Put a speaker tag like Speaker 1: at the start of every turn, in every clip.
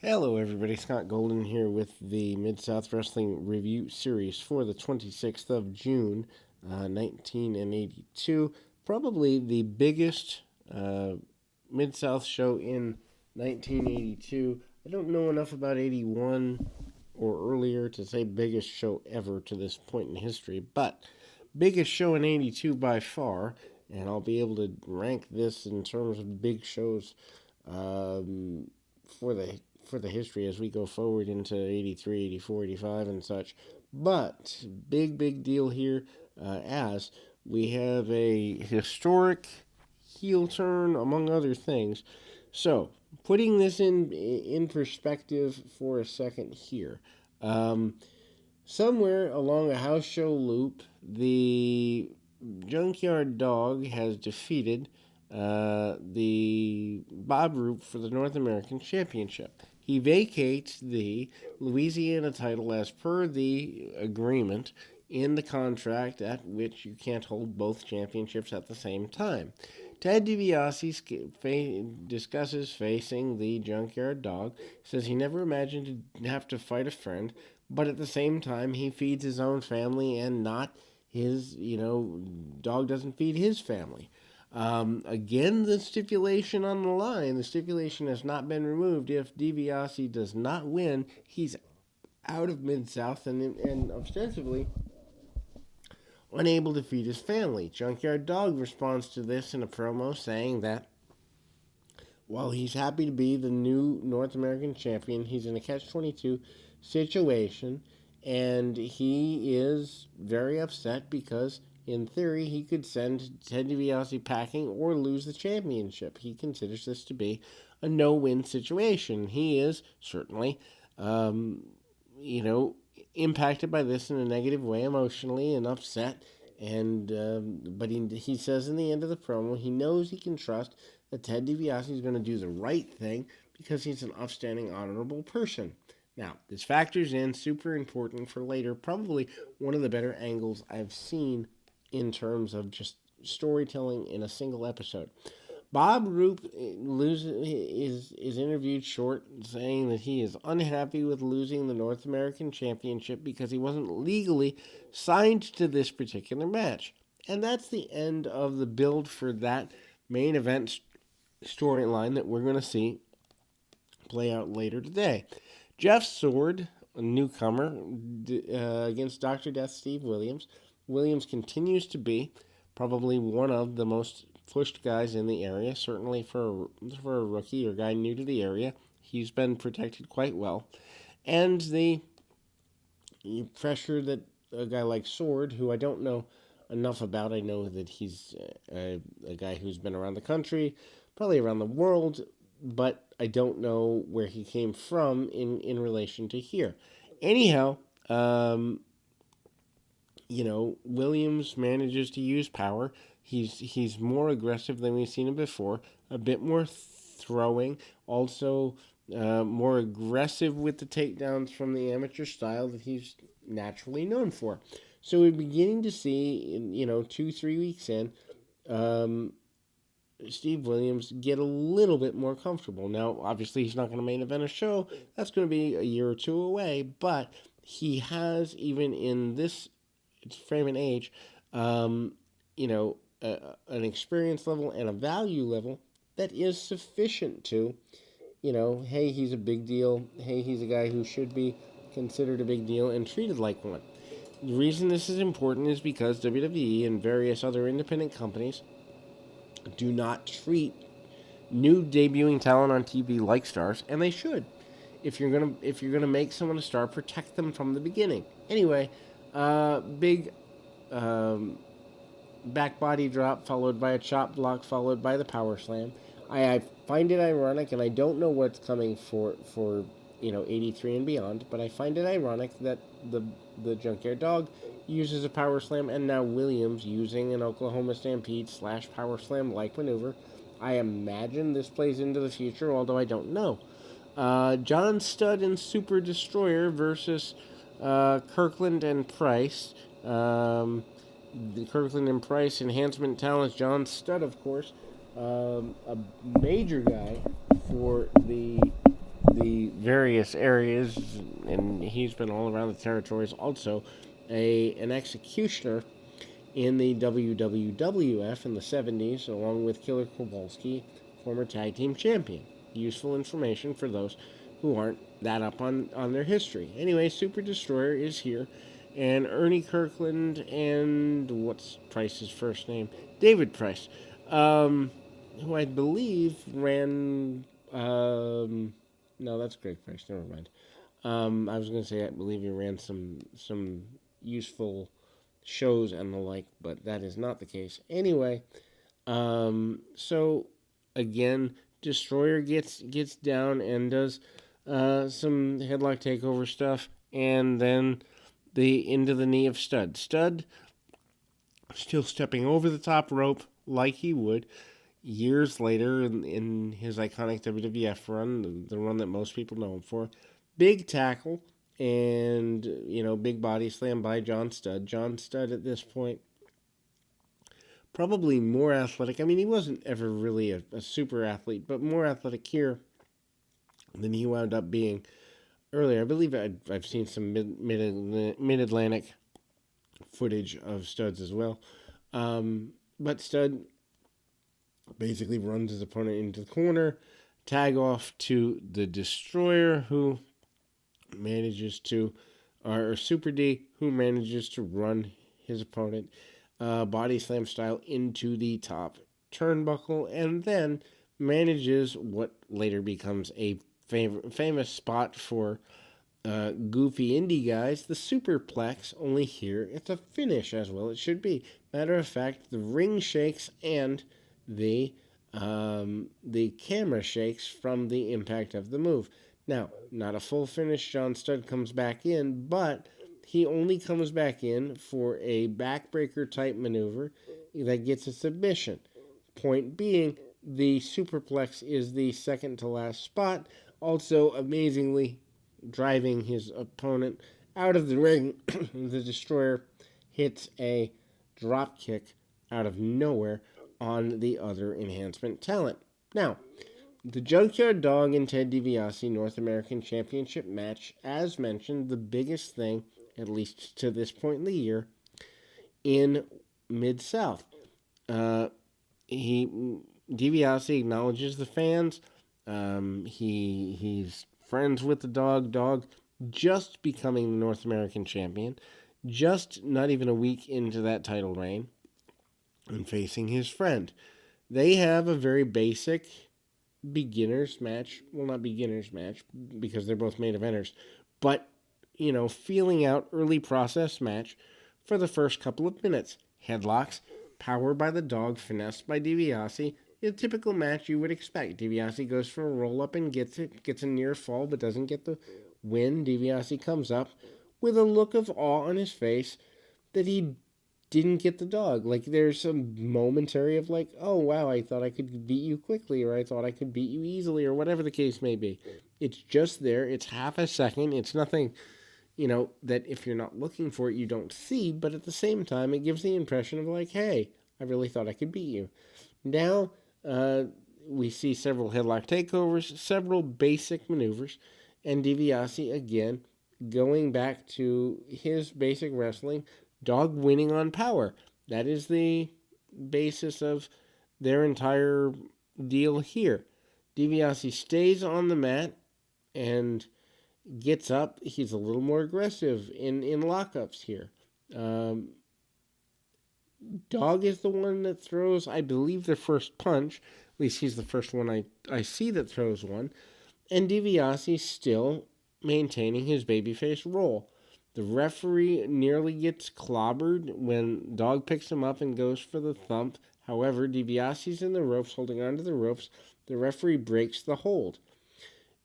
Speaker 1: Hello, everybody. Scott Golden here with the Mid-South Wrestling Review Series for the 26th of June, 1982. Probably the biggest Mid-South show in 1982. I don't know enough about 81 or earlier to say biggest show ever to this point in history, but biggest show in 82 by far, and I'll be able to rank this in terms of big shows for the history as we go forward into 83, 84, 85, and such. But big deal here, as we have a historic heel turn among other things. So, putting this in perspective for a second here. Somewhere along a house show loop, the Junkyard Dog has defeated the Bob Roop for the North American Championship. He vacates the Louisiana title as per the agreement in the contract at which you can't hold both championships at the same time. Ted DiBiase discusses facing the Junkyard Dog, says he never imagined to have to fight a friend, but at the same time he feeds his own family and not his, dog doesn't feed his family. Again, the stipulation on the line, the stipulation has not been removed. If DiBiase does not win, he's out of Mid-South and ostensibly unable to feed his family. Junkyard Dog responds to this in a promo saying that while he's happy to be the new North American champion, he's in a catch-22 situation, and he is very upset because in theory, he could send Ted DiBiase packing or lose the championship. He considers this to be a no-win situation. He is certainly, impacted by this in a negative way emotionally and upset. And but he says in the end of the promo, he knows he can trust that Ted DiBiase is going to do the right thing because he's an upstanding, honorable person. Now, this factors in, super important for later, probably one of the better angles I've seen in terms of just storytelling in a single episode. Bob Roop is interviewed short, saying that he is unhappy with losing the North American Championship because he wasn't legally signed to this particular match. And that's the end of the build for that main event storyline that we're going to see play out later today. Jeff Sword, a newcomer, against Dr. Death Steve Williams. Williams continues to be probably one of the most pushed guys in the area, certainly for a rookie or guy new to the area. He's been protected quite well. And the pressure that a guy like Sword, who I don't know enough about, I know that he's a guy who's been around the country, probably around the world, but I don't know where he came from in relation to here. Anyhow, Williams manages to use power. He's more aggressive than we've seen him before. A bit more throwing. Also, more aggressive with the takedowns from the amateur style that he's naturally known for. So we're beginning to see, 2-3 weeks in, Steve Williams get a little bit more comfortable. Now, obviously, he's not going to main event a show. That's going to be a year or two away. But he has, even in this frame and age, an experience level and a value level that is sufficient to, hey, he's a big deal. Hey, he's a guy who should be considered a big deal and treated like one. The reason this is important is because WWE and various other independent companies do not treat new debuting talent on TV like stars, and they should. If you're gonna make someone a star, protect them from the beginning. Anyway, big back body drop followed by a chop block followed by the power slam. I find it ironic, and I don't know what's coming for 83 and beyond, but I find it ironic that the Junkyard Dog uses a power slam, and now Williams using an Oklahoma Stampede / power slam like maneuver. I imagine this plays into the future, although I don't know. John Studd and Super Destroyer versus Kirkland and Price. The Kirkland and Price enhancement talent. John Studd, of course, a major guy for the the various areas, and he's been all around the territories. Also, an executioner in the WWF in the 70s, along with Killer Kowalski, former tag team champion. Useful information for those who aren't that up on their history. Anyway, Super Destroyer is here, and Ernie Kirkland and what's Price's first name? David Price, who I believe ran. No, that's Greg Price. Never mind. I was going to say I believe he ran some useful shows and the like, but that is not the case. Anyway, so again, Destroyer gets down and does some headlock takeover stuff, and then the into the knee of Stud. Stud still stepping over the top rope like he would years later in his iconic WWF run, the run that most people know him for. Big tackle and, big body slam by John Studd. John Studd at this point, probably more athletic. I mean, he wasn't ever really a super athlete, but more athletic here than he wound up being earlier. I believe I've seen some mid-Atlantic footage of Studs as well. But Stud basically runs his opponent into the corner, tag off to the Destroyer, who manages to, or Super D, who manages to run his opponent body slam style into the top turnbuckle, and then manages what later becomes a famous spot for goofy indie guys, the superplex. Only here it's a finish, as well it should be. Matter of fact, the ring shakes and the camera shakes from the impact of the move. Now, not a full finish. John Studd comes back in, but he only comes back in for a backbreaker type maneuver that gets a submission. Point being, the superplex is the second to last spot. Also, amazingly, driving his opponent out of the ring, the Destroyer hits a drop kick out of nowhere on the other enhancement talent. Now, the Junkyard Dog and Ted DiBiase North American Championship match, as mentioned, the biggest thing, at least to this point in the year, in Mid-South. DiBiase acknowledges the fans. He's friends with the dog. Dog just becoming the North American champion, just not even a week into that title reign, and facing his friend. They have a very basic beginner's match. Well, not beginner's match, because they're both main eventers, but, feeling out early process match for the first couple of minutes. Headlocks, power by the dog, finessed by DiBiase. A typical match you would expect. DiBiase goes for a roll-up and gets a near fall, but doesn't get the win. DiBiase comes up with a look of awe on his face that he didn't get the dog. Like, there's some momentary of like, oh, wow, I thought I could beat you quickly, or I thought I could beat you easily, or whatever the case may be. It's just there. It's half a second. It's nothing, that if you're not looking for it, you don't see. But at the same time, it gives the impression of like, hey, I really thought I could beat you. Now, we see several headlock takeovers, several basic maneuvers, and DiBiase, again, going back to his basic wrestling, dog winning on power. That is the basis of their entire deal here. DiBiase stays on the mat and gets up. He's a little more aggressive in lockups here. Dog is the one that throws, I believe, the first punch. At least he's the first one I see that throws one. And DiBiase still maintaining his babyface role. The referee nearly gets clobbered when Dog picks him up and goes for the thump. However, DiBiase's in the ropes, holding onto the ropes. The referee breaks the hold.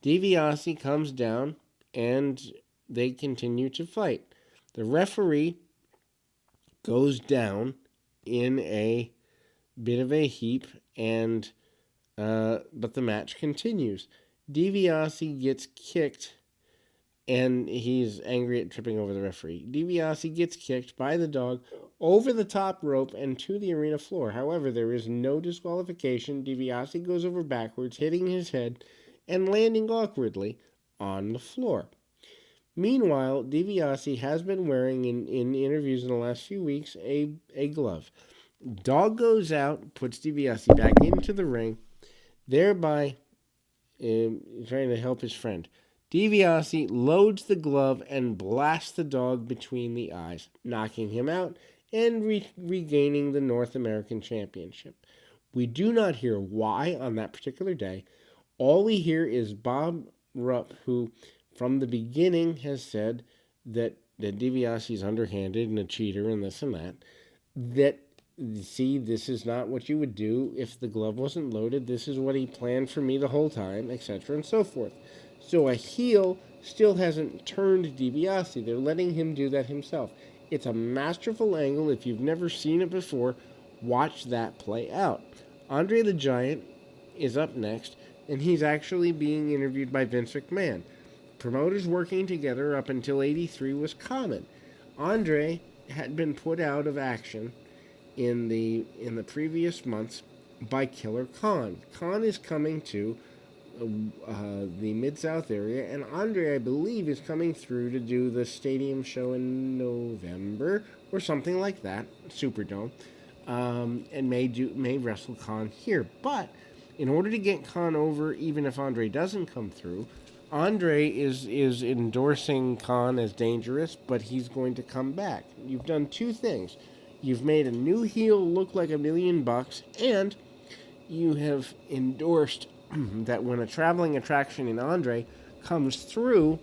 Speaker 1: DiBiase comes down, and they continue to fight. The referee goes down in a bit of a heap, and but the match continues. DiBiase gets kicked, and he's angry at tripping over the referee. DiBiase gets kicked by the dog over the top rope and to the arena floor. However, there is no disqualification. DiBiase goes over backwards, hitting his head, and landing awkwardly on the floor. Meanwhile, DiBiase has been wearing in interviews in the last few weeks a glove. Dog goes out, puts DiBiase back into the ring, thereby trying to help his friend. DiBiase loads the glove and blasts the dog between the eyes, knocking him out and regaining the North American Championship. We do not hear why on that particular day. All we hear is Bob Rupp, who from the beginning has said that DiBiase is underhanded and a cheater and this and that. That see, this is not what you would do if the glove wasn't loaded. This is what he planned for me the whole time, etc. and so forth. So a heel still hasn't turned DiBiase. They're letting him do that himself. It's a masterful angle. If you've never seen it before, watch that play out. Andre the Giant is up next, and he's actually being interviewed by Vince McMahon. Promoters working together up until '83 was common. Andre had been put out of action in the previous months by Killer Khan. Khan is coming to the Mid-South area, and Andre, I believe, is coming through to do the stadium show in November or something like that, Superdome, and may wrestle Khan here. But in order to get Khan over, even if Andre doesn't come through, Andre is endorsing Khan as dangerous, but he's going to come back. You've done two things. You've made a new heel look like $1,000,000, and you have endorsed that when a traveling attraction in Andre comes through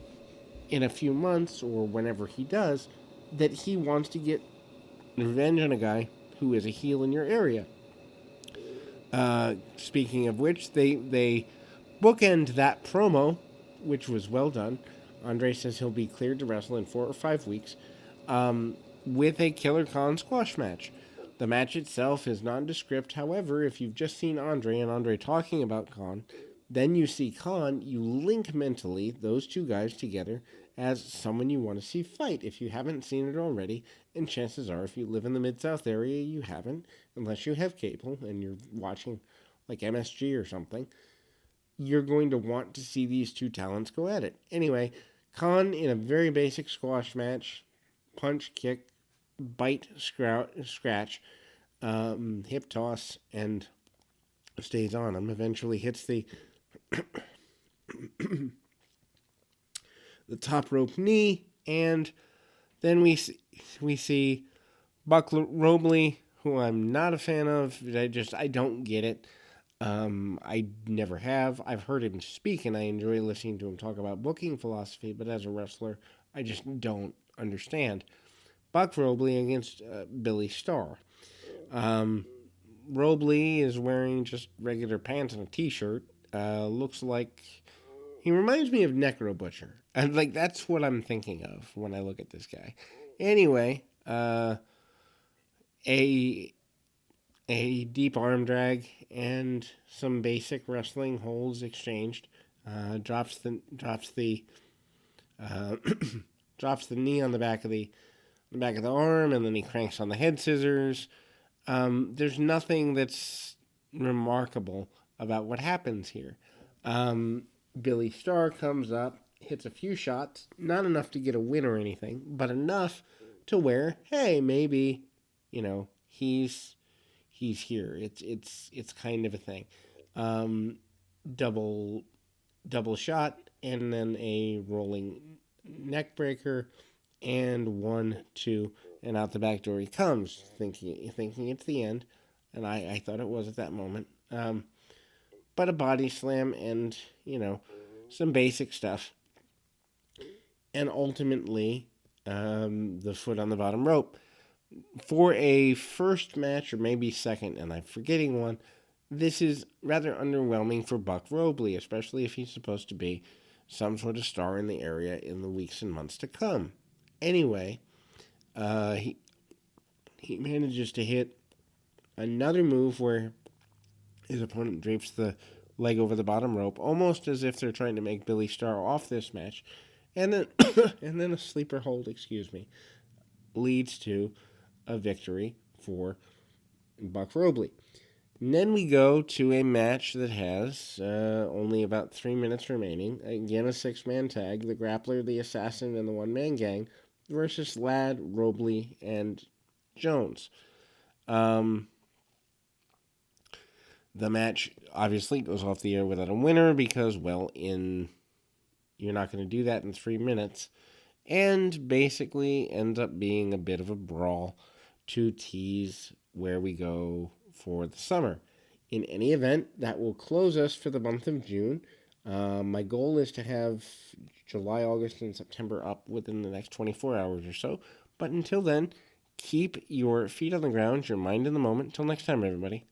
Speaker 1: in a few months or whenever he does, that he wants to get revenge on a guy who is a heel in your area. Speaking of which, they bookend that promo, which was well done. Andre says he'll be cleared to wrestle in 4 or 5 weeks with a Killer Khan squash match. The match itself is nondescript. However, if you've just seen Andre and Andre talking about Khan, then you see Khan, you link mentally those two guys together as someone you want to see fight if you haven't seen it already. And chances are, if you live in the Mid-South area, you haven't, unless you have cable and you're watching like MSG or something. You're going to want to see these two talents go at it. Anyway, Khan in a very basic squash match, punch, kick, bite, scratch, hip toss, and stays on him. Eventually hits the the top rope knee, and then we see Buck Robley, who I'm not a fan of. I don't get it. I never have. I've heard him speak, and I enjoy listening to him talk about booking philosophy, but as a wrestler, I just don't understand. Buck Robley against Billy Starr. Robley is wearing just regular pants and a t-shirt. Looks like he reminds me of Necro Butcher. Like that's what I'm thinking of when I look at this guy. Anyway, a deep arm drag and some basic wrestling holds exchanged. Drops the drops the knee on the back of the arm, and then he cranks on the head scissors. There's nothing that's remarkable about what happens here. Billy Starr comes up, hits a few shots, not enough to get a win or anything, but enough to where, hey, maybe, he's here. It's kind of a thing. Double shot, and then a rolling neck breaker, and 1, 2, and out the back door he comes, thinking it's the end, and I thought it was at that moment. But a body slam and, some basic stuff. And ultimately, the foot on the bottom rope. For a first match, or maybe second, and I'm forgetting one, this is rather underwhelming for Buck Robley, especially if he's supposed to be some sort of star in the area in the weeks and months to come. Anyway, he manages to hit another move where his opponent drapes the leg over the bottom rope, almost as if they're trying to make Billy Starr off this match, and then and then a sleeper hold, leads to a victory for Buck Robley. And then we go to a match that has only about 3 minutes remaining. Again, a six-man tag: the Grappler, the Assassin, and the One-Man Gang versus Ladd, Robley, and Jones. Um, the match obviously goes off the air without a winner because, well, you're not going to do that in 3 minutes, and basically ends up being a bit of a brawl to tease where we go for the summer. In any event, that will close us for the month of June. My goal is to have July, August, and September up within the next 24 hours or so. But until then, keep your feet on the ground, your mind in the moment. Until next time, everybody.